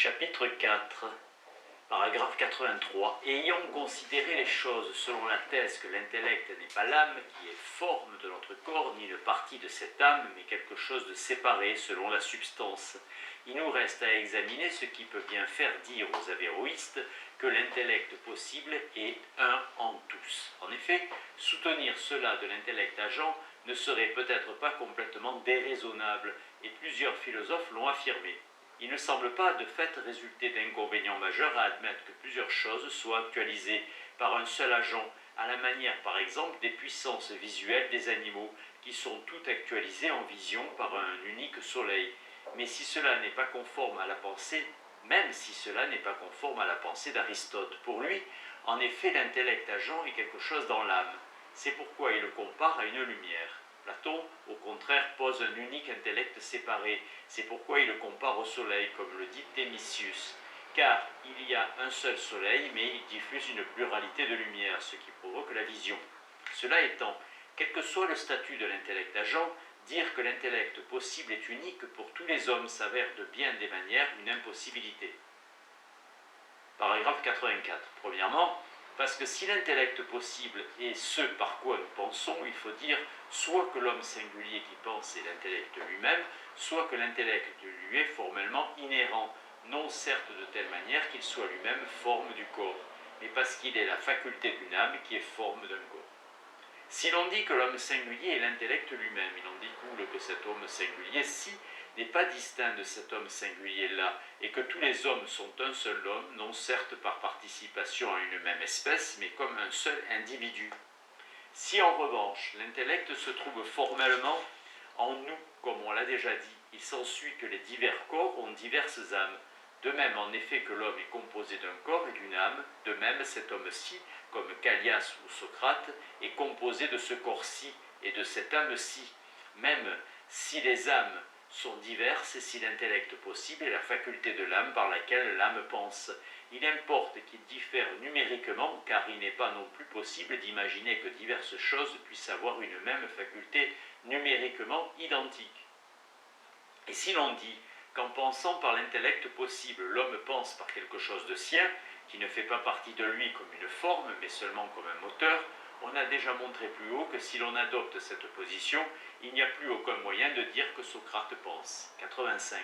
Chapitre 4, paragraphe 83. Ayant considéré les choses selon la thèse que l'intellect n'est pas l'âme qui est forme de notre corps, ni une partie de cette âme, mais quelque chose de séparé selon la substance, il nous reste à examiner ce qui peut bien faire dire aux avéroïstes que l'intellect possible est un en tous. En effet, soutenir cela de l'intellect agent ne serait peut-être pas complètement déraisonnable, et plusieurs philosophes l'ont affirmé. Il ne semble pas de fait résulter d'inconvénients majeurs à admettre que plusieurs choses soient actualisées par un seul agent, à la manière par exemple des puissances visuelles des animaux, qui sont toutes actualisées en vision par un unique soleil. Mais si cela n'est pas conforme à la pensée, même si cela n'est pas conforme à la pensée d'Aristote, pour lui, en effet, l'intellect agent est quelque chose dans l'âme. C'est pourquoi il le compare à une lumière. Platon, au contraire, pose un unique intellect séparé. C'est pourquoi il le compare au soleil, comme le dit Thémisius. Car il y a un seul soleil, mais il diffuse une pluralité de lumière, ce qui provoque la vision. Cela étant, quel que soit le statut de l'intellect agent, dire que l'intellect possible est unique pour tous les hommes s'avère de bien des manières une impossibilité. Paragraphe 84. Premièrement, parce que si l'intellect possible est ce par quoi nous pensons, il faut dire soit que l'homme singulier qui pense est l'intellect lui-même, soit que l'intellect lui est formellement inhérent, non certes de telle manière qu'il soit lui-même forme du corps, mais parce qu'il est la faculté d'une âme qui est forme d'un corps. Si l'on dit que l'homme singulier est l'intellect lui-même, il en découle que cet homme singulier-ci n'est pas distinct de cet homme singulier-là, et que tous les hommes sont un seul homme, non certes par participation à une même espèce, mais comme un seul individu. Si en revanche l'intellect se trouve formellement en nous, comme on l'a déjà dit, il s'ensuit que les divers corps ont diverses âmes. De même, en effet, que l'homme est composé d'un corps et d'une âme, de même cet homme-ci, comme Callias ou Socrate, est composé de ce corps-ci et de cette âme-ci, même si les âmes sont diverses et si l'intellect possible est la faculté de l'âme par laquelle l'âme pense. Il importe qu'ils diffèrent numériquement, car il n'est pas non plus possible d'imaginer que diverses choses puissent avoir une même faculté numériquement identique. Et si l'on dit qu'en pensant par l'intellect possible, l'homme pense par quelque chose de sien, qui ne fait pas partie de lui comme une forme, mais seulement comme un moteur, on a déjà montré plus haut que si l'on adopte cette position, il n'y a plus aucun moyen de dire que Socrate pense. 85.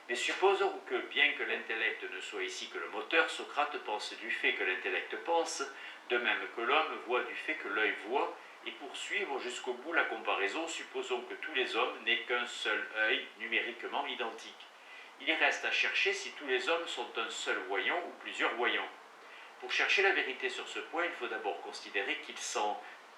Mais supposons que, bien que l'intellect ne soit ici que le moteur, Socrate pense du fait que l'intellect pense, de même que l'homme voit du fait que l'œil voit, et pour suivre jusqu'au bout la comparaison, supposons que tous les hommes n'aient qu'un seul œil numériquement identique. Il reste à chercher si tous les hommes sont un seul voyant ou plusieurs voyants. Pour chercher la vérité sur ce point, il faut d'abord considérer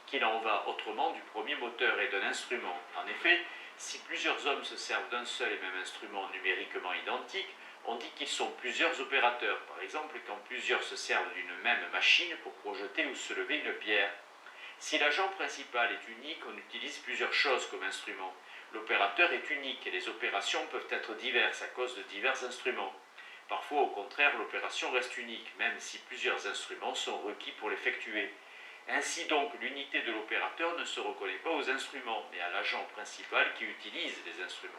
qu'il en va autrement du premier moteur et d'un instrument. En effet, si plusieurs hommes se servent d'un seul et même instrument numériquement identique, on dit qu'ils sont plusieurs opérateurs. Par exemple, quand plusieurs se servent d'une même machine pour projeter ou se lever une pierre. Si l'agent principal est unique, on utilise plusieurs choses comme instrument. L'opérateur est unique et les opérations peuvent être diverses à cause de divers instruments. Parfois, au contraire, l'opération reste unique, même si plusieurs instruments sont requis pour l'effectuer. Ainsi donc, l'unité de l'opérateur ne se reconnaît pas aux instruments, mais à l'agent principal qui utilise les instruments.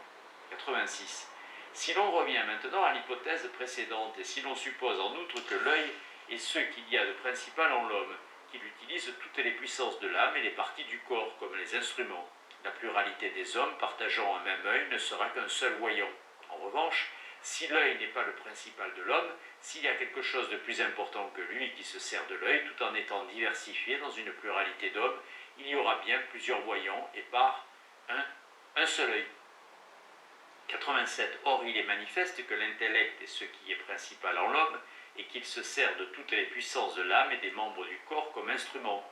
86. Si l'on revient maintenant à l'hypothèse précédente, et si l'on suppose en outre que l'œil est ce qu'il y a de principal en l'homme, qu'il utilise toutes les puissances de l'âme et les parties du corps, comme les instruments, la pluralité des hommes partageant un même œil ne sera qu'un seul voyant. En revanche, si l'œil n'est pas le principal de l'homme, s'il y a quelque chose de plus important que lui qui se sert de l'œil tout en étant diversifié dans une pluralité d'hommes, il y aura bien plusieurs voyants et par un seul œil. 87. Or, il est manifeste que l'intellect est ce qui est principal en l'homme et qu'il se sert de toutes les puissances de l'âme et des membres du corps comme instruments.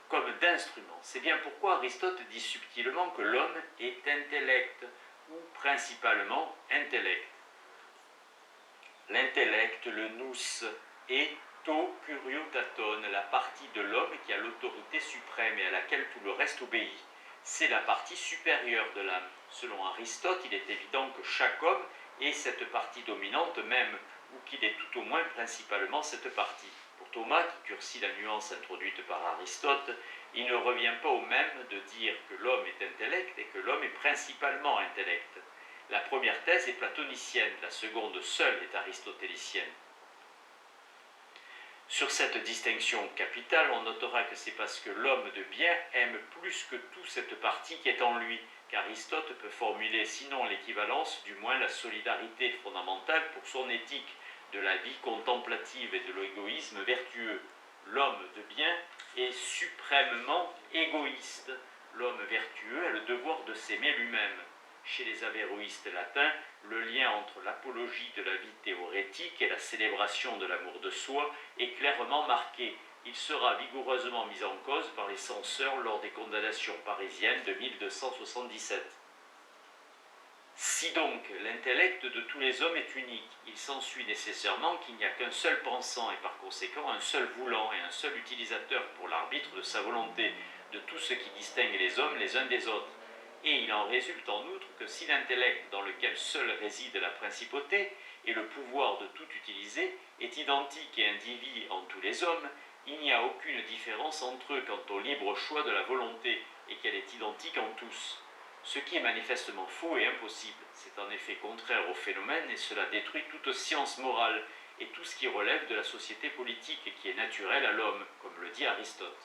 Comme d'instruments. C'est bien pourquoi Aristote dit subtilement que l'homme est intellect ou principalement intellect. L'intellect, le nous, est to kuriutaton, la partie de l'homme qui a l'autorité suprême et à laquelle tout le reste obéit. C'est la partie supérieure de l'âme. Selon Aristote, il est évident que chaque homme ait cette partie dominante même, ou qu'il ait tout au moins principalement cette partie. Pour Thomas, qui durcit la nuance introduite par Aristote, il ne revient pas au même de dire que l'homme est intellect et que l'homme est principalement intellect. La première thèse est platonicienne, la seconde seule est aristotélicienne. Sur cette distinction capitale, on notera que c'est parce que l'homme de bien aime plus que tout cette partie qui est en lui, qu'Aristote peut formuler sinon l'équivalence, du moins la solidarité fondamentale pour son éthique de la vie contemplative et de l'égoïsme vertueux. L'homme de bien est suprêmement égoïste. L'homme vertueux a le devoir de s'aimer lui-même. Chez les avéroïstes latins, le lien entre l'apologie de la vie théorétique et la célébration de l'amour de soi est clairement marqué. Il sera vigoureusement mis en cause par les censeurs lors des condamnations parisiennes de 1277. Si donc l'intellect de tous les hommes est unique, il s'ensuit nécessairement qu'il n'y a qu'un seul pensant et par conséquent un seul voulant et un seul utilisateur pour l'arbitre de sa volonté, de tout ce qui distingue les hommes les uns des autres. Et il en résulte en outre que si l'intellect dans lequel seul réside la principauté et le pouvoir de tout utiliser est identique et indivis en tous les hommes, il n'y a aucune différence entre eux quant au libre choix de la volonté et qu'elle est identique en tous. Ce qui est manifestement faux et impossible, c'est en effet contraire au phénomène et cela détruit toute science morale et tout ce qui relève de la société politique et qui est naturel à l'homme, comme le dit Aristote.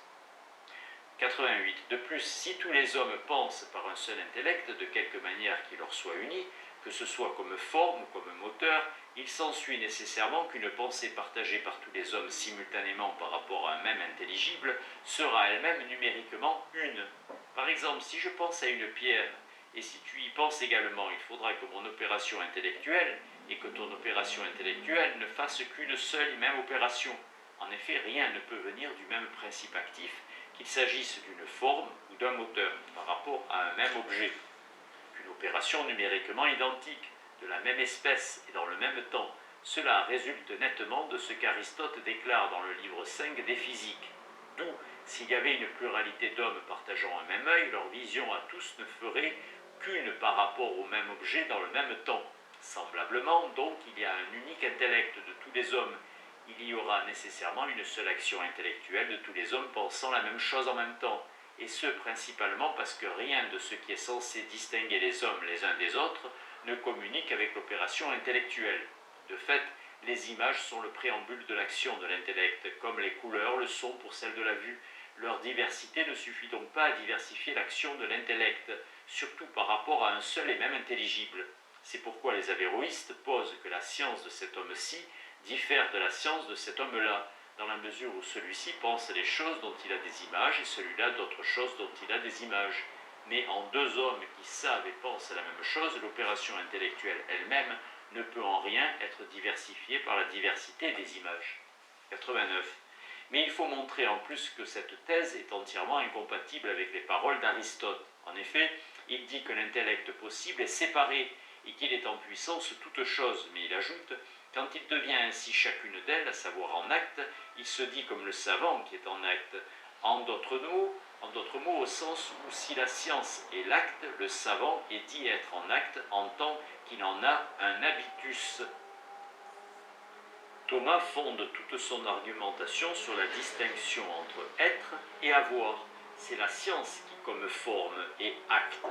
88. De plus, si tous les hommes pensent par un seul intellect, de quelque manière qu'il leur soit uni, que ce soit comme forme ou comme moteur, il s'ensuit nécessairement qu'une pensée partagée par tous les hommes simultanément par rapport à un même intelligible sera elle-même numériquement une. Par exemple, si je pense à une pierre, et si tu y penses également, il faudra que mon opération intellectuelle et que ton opération intellectuelle ne fassent qu'une seule et même opération. En effet, rien ne peut venir du même principe actif, qu'il s'agisse d'une forme ou d'un moteur, par rapport à un même objet. Qu'une opération numériquement identique, de la même espèce et dans le même temps, cela résulte nettement de ce qu'Aristote déclare dans le livre 5 des Physiques. D'où, s'il y avait une pluralité d'hommes partageant un même œil, leur vision à tous ne ferait qu'une par rapport au même objet dans le même temps. Semblablement, donc, il y a un unique intellect de tous les hommes. Il y aura nécessairement une seule action intellectuelle de tous les hommes pensant la même chose en même temps, et ce principalement parce que rien de ce qui est censé distinguer les hommes les uns des autres ne communique avec l'opération intellectuelle. De fait, les images sont le préambule de l'action de l'intellect, comme les couleurs le sont pour celle de la vue. Leur diversité ne suffit donc pas à diversifier l'action de l'intellect, surtout par rapport à un seul et même intelligible. C'est pourquoi les avéroïstes posent que la science de cet homme-ci diffère de la science de cet homme-là, dans la mesure où celui-ci pense les choses dont il a des images et celui-là d'autres choses dont il a des images. Mais en deux hommes qui savent et pensent la même chose, l'opération intellectuelle elle-même ne peut en rien être diversifiée par la diversité des images. 89. Mais il faut montrer en plus que cette thèse est entièrement incompatible avec les paroles d'Aristote. En effet, il dit que l'intellect possible est séparé et qu'il est en puissance toute chose, mais il ajoute: quand il devient ainsi chacune d'elles, à savoir en acte, il se dit comme le savant qui est en acte. En d'autres mots, au sens où si la science est l'acte, le savant est dit être en acte en tant qu'il en a un habitus. Thomas fonde toute son argumentation sur la distinction entre être et avoir. C'est la science qui, comme forme, est acte.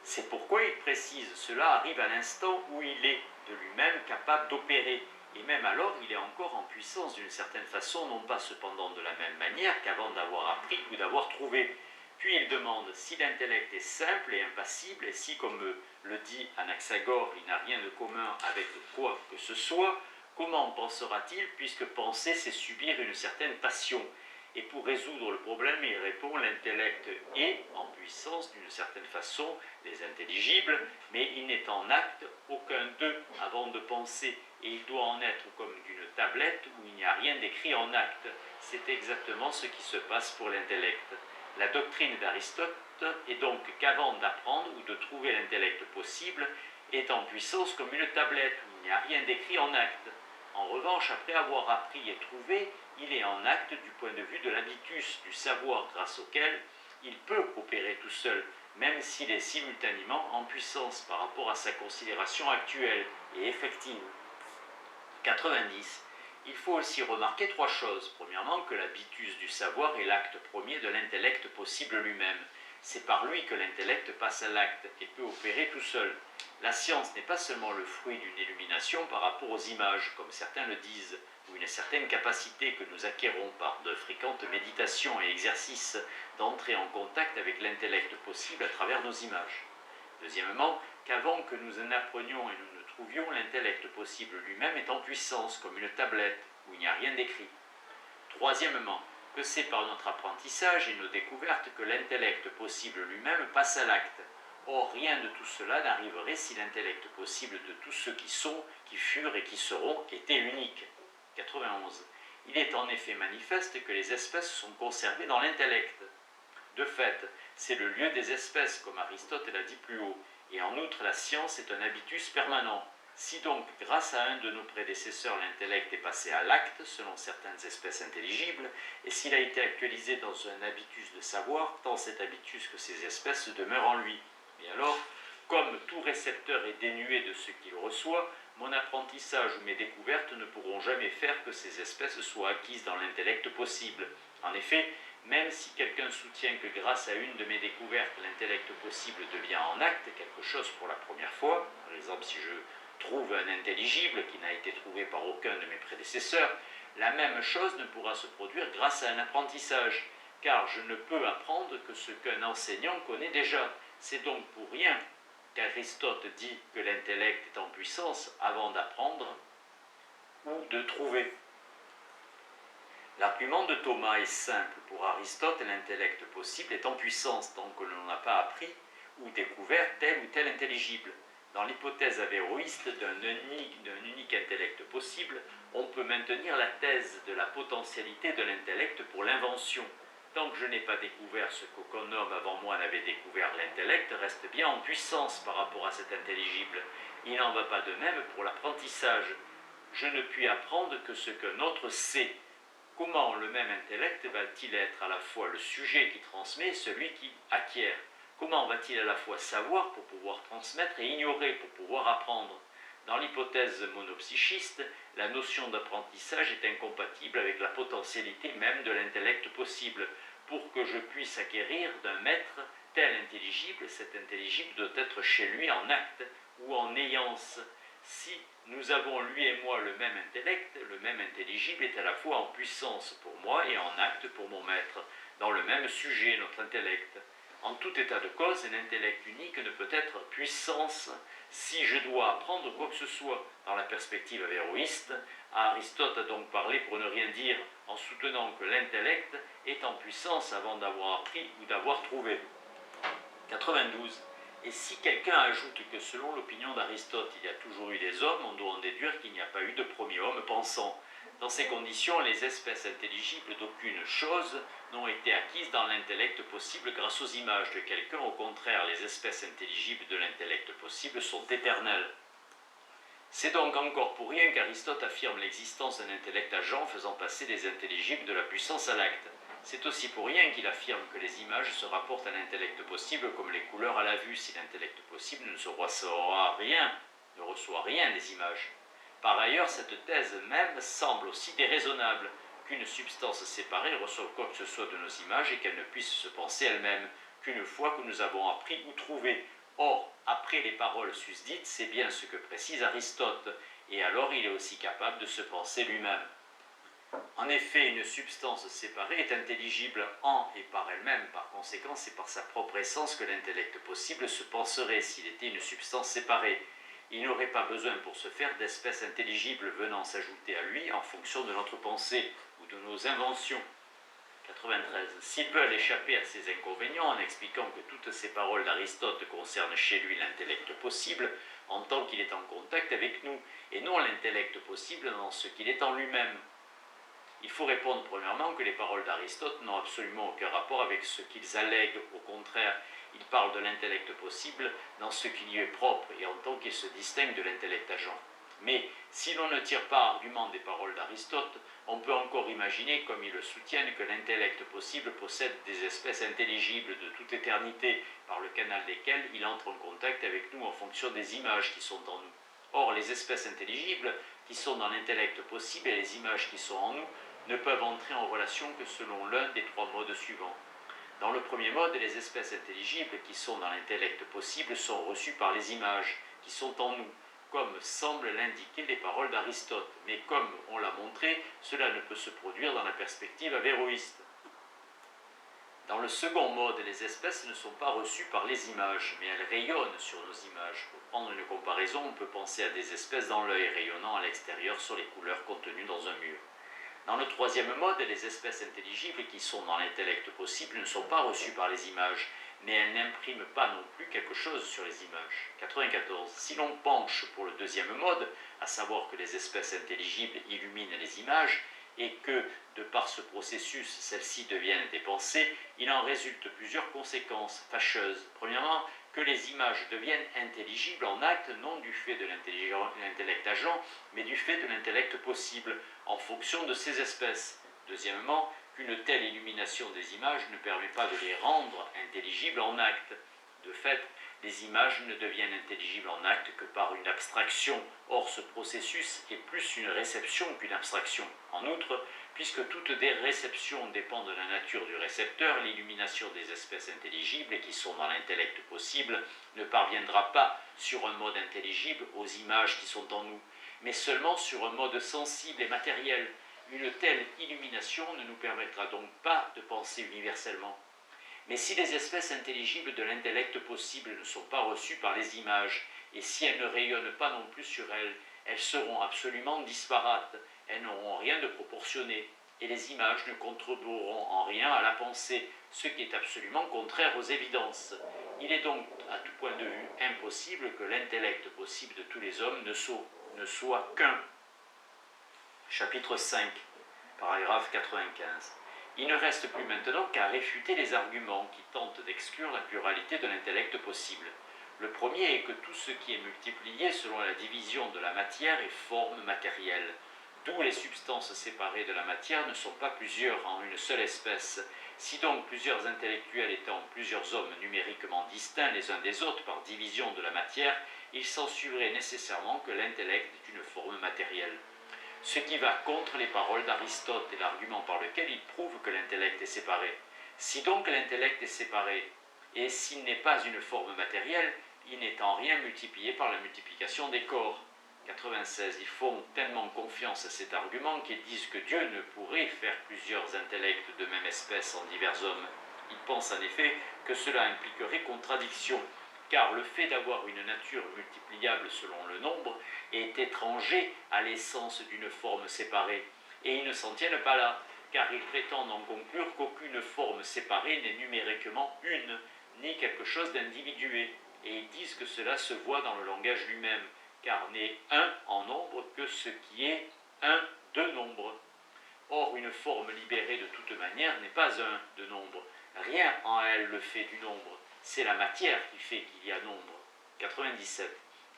C'est pourquoi il précise, cela arrive à l'instant où il est de lui-même capable d'opérer, et même alors il est encore en puissance d'une certaine façon, non pas cependant de la même manière qu'avant d'avoir appris ou d'avoir trouvé. Puis il demande si l'intellect est simple et impassible, et si, comme le dit Anaxagore, il n'a rien de commun avec quoi que ce soit, comment pensera-t-il, puisque penser c'est subir une certaine passion? Et pour résoudre le problème, il répond: l'intellect est en puissance d'une certaine façon, les intelligibles, mais il n'est en acte aucun d'eux avant de penser, et il doit en être comme d'une tablette où il n'y a rien d'écrit en acte. C'est exactement ce qui se passe pour l'intellect. La doctrine d'Aristote est donc qu'avant d'apprendre ou de trouver l'intellect possible, est en puissance comme une tablette où il n'y a rien d'écrit en acte. En revanche, après avoir appris et trouvé, il est en acte du point de vue de l'habitus, du savoir grâce auquel il peut opérer tout seul, même s'il est simultanément en puissance par rapport à sa considération actuelle et effective. 90. Il faut aussi remarquer trois choses. Premièrement, que l'habitus du savoir est l'acte premier de l'intellect possible lui-même. C'est par lui que l'intellect passe à l'acte et peut opérer tout seul. La science n'est pas seulement le fruit d'une illumination par rapport aux images, comme certains le disent, ou une certaine capacité que nous acquérons par de fréquentes méditations et exercices d'entrer en contact avec l'intellect possible à travers nos images. Deuxièmement, qu'avant que nous en apprenions et nous ne trouvions, l'intellect possible lui-même est en puissance, comme une tablette, où il n'y a rien d'écrit. Troisièmement, que c'est par notre apprentissage et nos découvertes que l'intellect possible lui-même passe à l'acte. Or, rien de tout cela n'arriverait si l'intellect possible de tous ceux qui sont, qui furent et qui seront était unique. 91. Il est en effet manifeste que les espèces sont conservées dans l'intellect. De fait, c'est le lieu des espèces, comme Aristote l'a dit plus haut, et en outre la science est un habitus permanent. Si donc, grâce à un de nos prédécesseurs, l'intellect est passé à l'acte, selon certaines espèces intelligibles, et s'il a été actualisé dans un habitus de savoir, tant cet habitus que ces espèces demeurent en lui. Et alors, comme tout récepteur est dénué de ce qu'il reçoit, mon apprentissage ou mes découvertes ne pourront jamais faire que ces espèces soient acquises dans l'intellect possible. En effet, même si quelqu'un soutient que grâce à une de mes découvertes, l'intellect possible devient en acte quelque chose pour la première fois, par exemple si je trouve un intelligible qui n'a été trouvé par aucun de mes prédécesseurs, la même chose ne pourra se produire grâce à un apprentissage, car je ne peux apprendre que ce qu'un enseignant connaît déjà. C'est donc pour rien qu'Aristote dit que l'intellect est en puissance avant d'apprendre ou de trouver. L'argument de Thomas est simple. Pour Aristote, l'intellect possible est en puissance tant que l'on n'a pas appris ou découvert tel ou tel intelligible. Dans l'hypothèse avéroïste d'un unique intellect possible, on peut maintenir la thèse de la potentialité de l'intellect pour l'invention. Tant que je n'ai pas découvert ce qu'aucun homme avant moi n'avait découvert, l'intellect reste bien en puissance par rapport à cet intelligible. Il n'en va pas de même pour l'apprentissage. Je ne puis apprendre que ce qu'un autre sait. Comment le même intellect va-t-il être à la fois le sujet qui transmet et celui qui acquiert? Comment va-t-il à la fois savoir pour pouvoir transmettre et ignorer pour pouvoir apprendre? Dans l'hypothèse monopsychiste, la notion d'apprentissage est incompatible avec la potentialité même de l'intellect possible. Pour que je puisse acquérir d'un maître tel intelligible, cet intelligible doit être chez lui en acte ou en ayance. Si nous avons lui et moi le même intellect, le même intelligible est à la fois en puissance pour moi et en acte pour mon maître, dans le même sujet, notre intellect. En tout état de cause, un intellect unique ne peut être puissance si je dois apprendre quoi que ce soit. Dans la perspective avéroïste, Aristote a donc parlé pour ne rien dire, en soutenant que l'intellect est en puissance avant d'avoir appris ou d'avoir trouvé. 92. Et si quelqu'un ajoute que selon l'opinion d'Aristote, il y a toujours eu des hommes, on doit en déduire qu'il n'y a pas eu de premier homme pensant. Dans ces conditions, les espèces intelligibles d'aucune chose n'ont été acquises dans l'intellect possible grâce aux images de quelqu'un. Au contraire, les espèces intelligibles de l'intellect possible sont éternelles. C'est donc encore pour rien qu'Aristote affirme l'existence d'un intellect agent faisant passer les intelligibles de la puissance à l'acte. C'est aussi pour rien qu'il affirme que les images se rapportent à l'intellect possible comme les couleurs à la vue, si l'intellect possible ne reçoit rien des images. Par ailleurs, cette thèse même semble aussi déraisonnable, qu'une substance séparée reçoive quoi que ce soit de nos images et qu'elle ne puisse se penser elle-même, qu'une fois que nous avons appris ou trouvé. Or, après les paroles susdites, c'est bien ce que précise Aristote, et alors il est aussi capable de se penser lui-même. En effet, une substance séparée est intelligible en et par elle-même, par conséquent, c'est par sa propre essence que l'intellect possible se penserait s'il était une substance séparée. Il n'aurait pas besoin pour ce faire d'espèces intelligibles venant s'ajouter à lui en fonction de notre pensée ou de nos inventions. 93. S'ils veulent échapper à ces inconvénients en expliquant que toutes ces paroles d'Aristote concernent chez lui l'intellect possible en tant qu'il est en contact avec nous, et non l'intellect possible dans ce qu'il est en lui-même. Il faut répondre premièrement que les paroles d'Aristote n'ont absolument aucun rapport avec ce qu'ils allèguent. Au contraire, il parle de l'intellect possible dans ce qui lui est propre et en tant qu'il se distingue de l'intellect agent. Mais si l'on ne tire pas argument des paroles d'Aristote, on peut encore imaginer, comme ils le soutiennent, que l'intellect possible possède des espèces intelligibles de toute éternité, par le canal desquelles il entre en contact avec nous en fonction des images qui sont en nous. Or, les espèces intelligibles qui sont dans l'intellect possible et les images qui sont en nous ne peuvent entrer en relation que selon l'un des trois modes suivants. Dans le premier mode, les espèces intelligibles qui sont dans l'intellect possible sont reçues par les images, qui qui sont en nous, comme semblent l'indiquer les paroles d'Aristote. Mais comme on l'a montré, cela ne peut se produire dans la perspective avéroïste. Dans le second mode, les espèces ne sont pas reçues par les images, mais elles rayonnent sur nos images. Pour prendre une comparaison, on peut penser à des espèces dans l'œil rayonnant à l'extérieur sur les couleurs contenues dans un mur. Dans le troisième mode, les espèces intelligibles qui sont dans l'intellect possible ne sont pas reçues par les images, mais elles n'impriment pas non plus quelque chose sur les images. 94. Si l'on penche pour le deuxième mode, à savoir que les espèces intelligibles illuminent les images, et que, de par ce processus, celles-ci deviennent des pensées, il en résulte plusieurs conséquences fâcheuses. Premièrement, que les images deviennent intelligibles en acte, non du fait de l'intellect agent, mais du fait de l'intellect possible, en fonction de ces espèces. Deuxièmement, qu'une telle illumination des images ne permet pas de les rendre intelligibles en acte. De fait, les images ne deviennent intelligibles en acte que par une abstraction. Or, ce processus est plus une réception qu'une abstraction. En outre, puisque toutes des réceptions dépendent de la nature du récepteur, l'illumination des espèces intelligibles et qui sont dans l'intellect possible ne parviendra pas sur un mode intelligible aux images qui sont en nous, mais seulement sur un mode sensible et matériel. Une telle illumination ne nous permettra donc pas de penser universellement. Mais si les espèces intelligibles de l'intellect possible ne sont pas reçues par les images, et si elles ne rayonnent pas non plus sur elles, elles seront absolument disparates, elles n'auront rien de proportionné, et les images ne contribueront en rien à la pensée, ce qui est absolument contraire aux évidences. Il est donc, à tout point de vue, impossible que l'intellect possible de tous les hommes ne soit qu'un. Chapitre 5, paragraphe 95. Il ne reste plus maintenant qu'à réfuter les arguments qui tentent d'exclure la pluralité de l'intellect possible. Le premier est que tout ce qui est multiplié selon la division de la matière est forme matérielle, d'où les substances séparées de la matière ne sont pas plusieurs en une seule espèce. Si donc plusieurs intellectuels étant plusieurs hommes numériquement distincts les uns des autres par division de la matière, il s'ensuivrait nécessairement que l'intellect est une forme matérielle. Ce qui va contre les paroles d'Aristote et l'argument par lequel il prouve que l'intellect est séparé. Si donc l'intellect est séparé, et s'il n'est pas une forme matérielle, il n'est en rien multiplié par la multiplication des corps. 96. Ils font tellement confiance à cet argument qu'ils disent que Dieu ne pourrait faire plusieurs intellects de même espèce en divers hommes. Ils pensent en effet que cela impliquerait contradiction, car le fait d'avoir une nature multipliable selon le nombre est étranger à l'essence d'une forme séparée, et ils ne s'en tiennent pas là, car ils prétendent en conclure qu'aucune forme séparée n'est numériquement une, ni quelque chose d'individué, et ils disent que cela se voit dans le langage lui-même, car n'est un en nombre que ce qui est un de nombre. Or, une forme libérée de toute manière n'est pas un de nombre, rien en elle le fait du nombre, c'est la matière qui fait qu'il y a nombre. 97.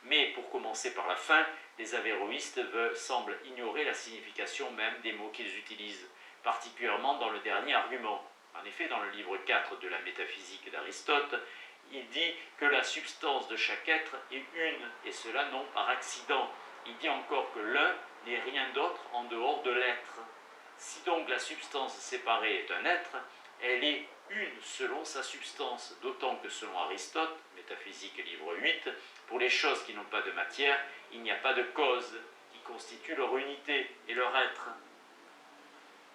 Mais pour commencer par la fin, les avéroïstes semblent ignorer la signification même des mots qu'ils utilisent, particulièrement dans le dernier argument. En effet, dans le livre 4 de la métaphysique d'Aristote, il dit que la substance de chaque être est une, et cela non par accident. Il dit encore que l'un n'est rien d'autre en dehors de l'être. Si donc la substance séparée est un être, elle est une selon sa substance, d'autant que selon Aristote, Métaphysique livre 8, pour les choses qui n'ont pas de matière, il n'y a pas de cause qui constitue leur unité et leur être.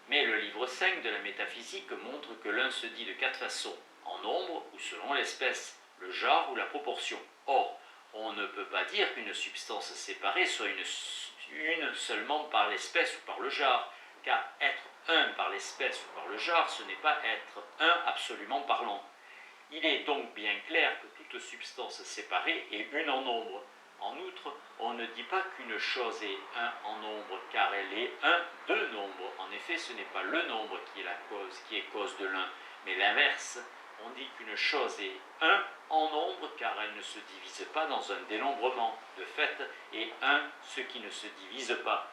Mais le livre 5 de la métaphysique montre que l'un se dit de 4 façons, en nombre ou selon l'espèce, le genre ou la proportion. Or, on ne peut pas dire qu'une substance séparée soit une seulement par l'espèce ou par le genre, car être un par l'espèce ou par le genre, ce n'est pas être un absolument parlant. Il est donc bien clair que toute substance séparée est une en nombre. En outre, on ne dit pas qu'une chose est un en nombre, car elle est un de nombre. En effet, ce n'est pas le nombre qui est la cause, qui est cause de l'un, mais l'inverse. On dit qu'une chose est un en nombre, car elle ne se divise pas dans un dénombrement. De fait, et un ce qui ne se divise pas.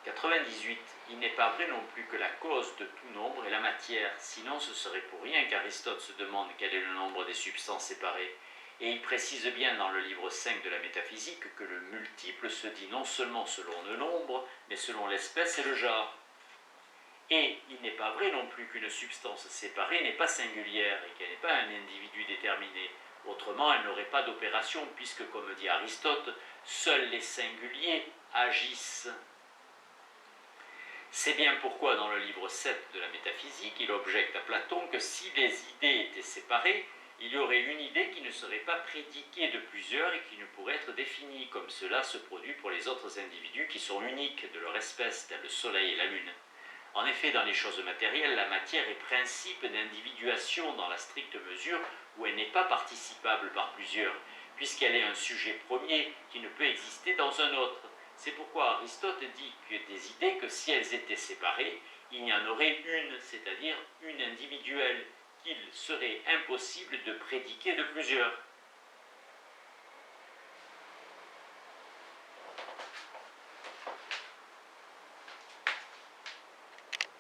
98. Il n'est pas vrai non plus que la cause de tout nombre est la matière, sinon ce serait pour rien qu'Aristote se demande quel est le nombre des substances séparées. Et il précise bien dans le livre 5 de la métaphysique que le multiple se dit non seulement selon le nombre, mais selon l'espèce et le genre. Et il n'est pas vrai non plus qu'une substance séparée n'est pas singulière et qu'elle n'est pas un individu déterminé. Autrement, elle n'aurait pas d'opération, puisque, comme dit Aristote, seuls les singuliers agissent. C'est bien pourquoi, dans le livre 7 de la métaphysique, il objecte à Platon que si les idées étaient séparées, il y aurait une idée qui ne serait pas prédiquée de plusieurs et qui ne pourrait être définie, comme cela se produit pour les autres individus qui sont uniques de leur espèce, tels le soleil et la lune. En effet, dans les choses matérielles, la matière est principe d'individuation dans la stricte mesure où elle n'est pas participable par plusieurs, puisqu'elle est un sujet premier qui ne peut exister dans un autre. C'est pourquoi Aristote dit que des idées que si elles étaient séparées, il y en aurait une, c'est-à-dire une individuelle, qu'il serait impossible de prédiquer de plusieurs.